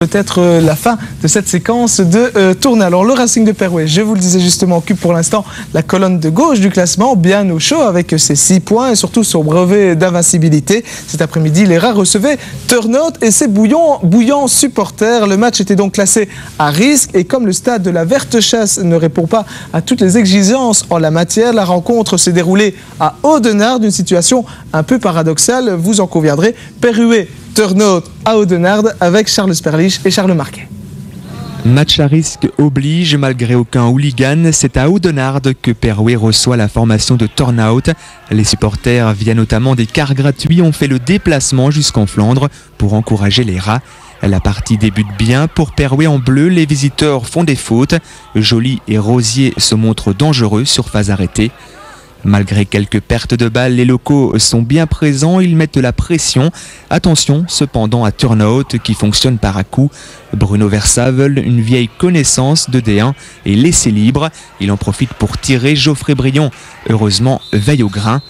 Peut-être la fin de cette séquence de tournée. Alors le Racing de Perouet, je vous le disais justement, occupe pour l'instant la colonne de gauche du classement, bien au chaud avec ses 6 points et surtout son brevet d'invincibilité. Cet après-midi, les Rats recevaient Turnhout et ses bouillants supporters. Le match était donc classé à risque et comme le stade de la Verte Chasse ne répond pas à toutes les exigences en la matière, la rencontre s'est déroulée à Audenarde, une situation un peu paradoxale, vous en conviendrez. Perouet, Turnhout à Audenarde avec Charles Sperlich et Charles Marquet. Match à risque oblige, malgré aucun hooligan, c'est à Audenarde que Perouet reçoit la formation de Turnhout. Les supporters via notamment des cars gratuits ont fait le déplacement jusqu'en Flandre pour encourager les Rats. La partie débute bien pour Perouet en bleu, les visiteurs font des fautes. Joly et Rosier se montrent dangereux sur phase arrêtée. Malgré quelques pertes de balles, les locaux sont bien présents, ils mettent de la pression. Attention cependant à Turnhout qui fonctionne par à-coups. Bruno Versavel, une vieille connaissance de D1, est laissé libre. Il en profite pour tirer. Geoffrey Brion, heureusement, veille au grain.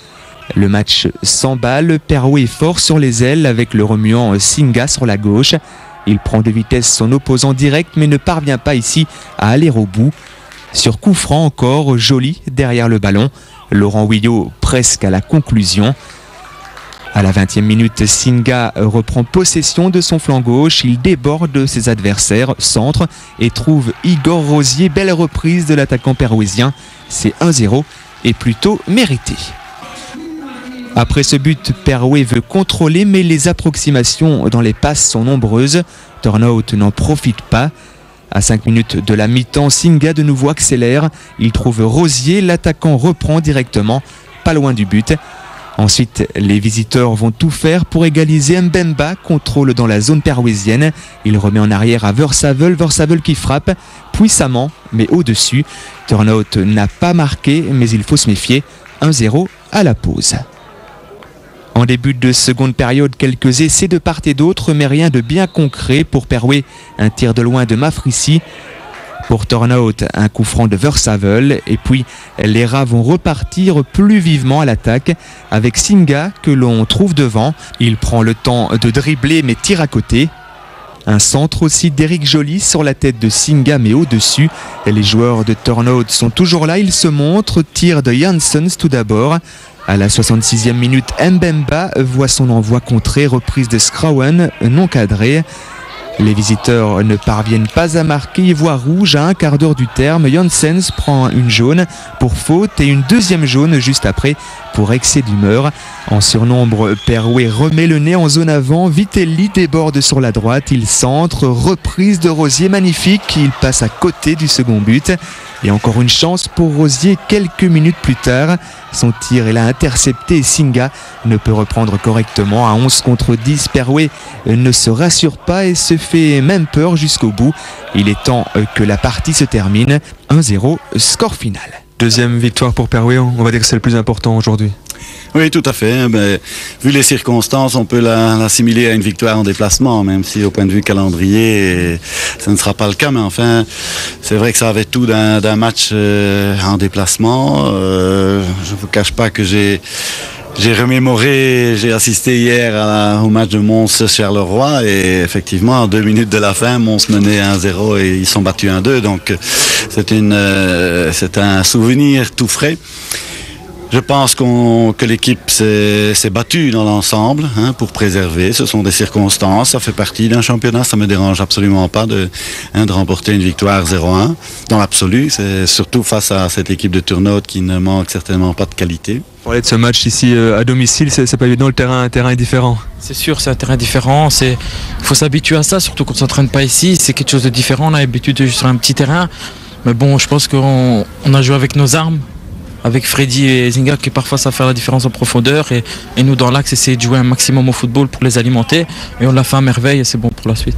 Le match s'emballe, Perouet est fort sur les ailes avec le remuant Singa sur la gauche. Il prend de vitesse son opposant direct mais ne parvient pas ici à aller au bout. Sur coup franc encore, Joly derrière le ballon. Laurent Huillot presque à la conclusion. À la 20e minute, Singa reprend possession de son flanc gauche. Il déborde ses adversaires, centre et trouve Igor Rosier. Belle reprise de l'attaquant perouésien. C'est 1-0 et plutôt mérité. Après ce but, Perouet veut contrôler mais les approximations dans les passes sont nombreuses. Turnhout n'en profite pas. À 5 minutes de la mi-temps, Singa de nouveau accélère. Il trouve Rosier, l'attaquant reprend directement, pas loin du but. Ensuite, les visiteurs vont tout faire pour égaliser. Mbemba contrôle dans la zone perouésienne. Il remet en arrière à Versavel qui frappe puissamment, mais au-dessus. Turnhout n'a pas marqué, mais il faut se méfier. 1-0 à la pause. En début de seconde période, quelques essais de part et d'autre, mais rien de bien concret. Pour Perouet, un tir de loin de Mafrissi. Pour Turnhout, un coup franc de Versavel. Et puis, les Rats vont repartir plus vivement à l'attaque avec Singa que l'on trouve devant. Il prend le temps de dribbler mais tire à côté. Un centre aussi d'Éric Joly sur la tête de Singa mais au-dessus. Les joueurs de Turnhout sont toujours là, ils se montrent. Tir de Janssens tout d'abord. À la 66e minute, Mbemba voit son envoi contré, reprise de Scrouwen, non cadré. Les visiteurs ne parviennent pas à marquer, ils voient rouge à un quart d'heure du terme. Janssens prend une jaune pour faute et une deuxième jaune juste après pour excès d'humeur. En surnombre, Perouet remet le nez en zone avant, Vitelli déborde sur la droite, il centre, reprise de Rosier magnifique, il passe à côté du second but. Et encore une chance pour Rosier quelques minutes plus tard. Son tir est là intercepté et Singa ne peut reprendre correctement. À 11 contre 10, Perouet ne se rassure pas et se fait même peur jusqu'au bout. Il est temps que la partie se termine. 1-0, score final. Deuxième victoire pour Perouet, on va dire que c'est le plus important aujourd'hui. Oui, tout à fait. Ben, vu les circonstances, on peut l'assimiler à une victoire en déplacement, même si au point de vue calendrier, ça ne sera pas le cas. Mais enfin, c'est vrai que ça avait tout d'un match en déplacement. Je ne vous cache pas que j'ai remémoré, j'ai assisté hier au match de Mons-Charleroi et effectivement, en 2 minutes de la fin, Mons menait 1-0 et ils sont battus 1-2. Donc, c'est un souvenir tout frais. Je pense que l'équipe s'est battue dans l'ensemble pour préserver. Ce sont des circonstances, ça fait partie d'un championnat. Ça ne me dérange absolument pas de remporter une victoire 0-1 dans l'absolu. C'est surtout face à cette équipe de Turnhout qui ne manque certainement pas de qualité. Pour parler de ce match ici à domicile, c'est pas évident, un terrain est différent. C'est sûr, c'est un terrain différent. Il faut s'habituer à ça, surtout quand on ne s'entraîne pas ici. C'est quelque chose de différent. On a l'habitude de jouer sur un petit terrain. Mais bon, je pense qu'on a joué avec nos armes. Avec Freddy et Zinga qui parfois savent faire la différence en profondeur et nous dans l'axe essayer de jouer un maximum au football pour les alimenter et on l'a fait à merveille et c'est bon pour la suite.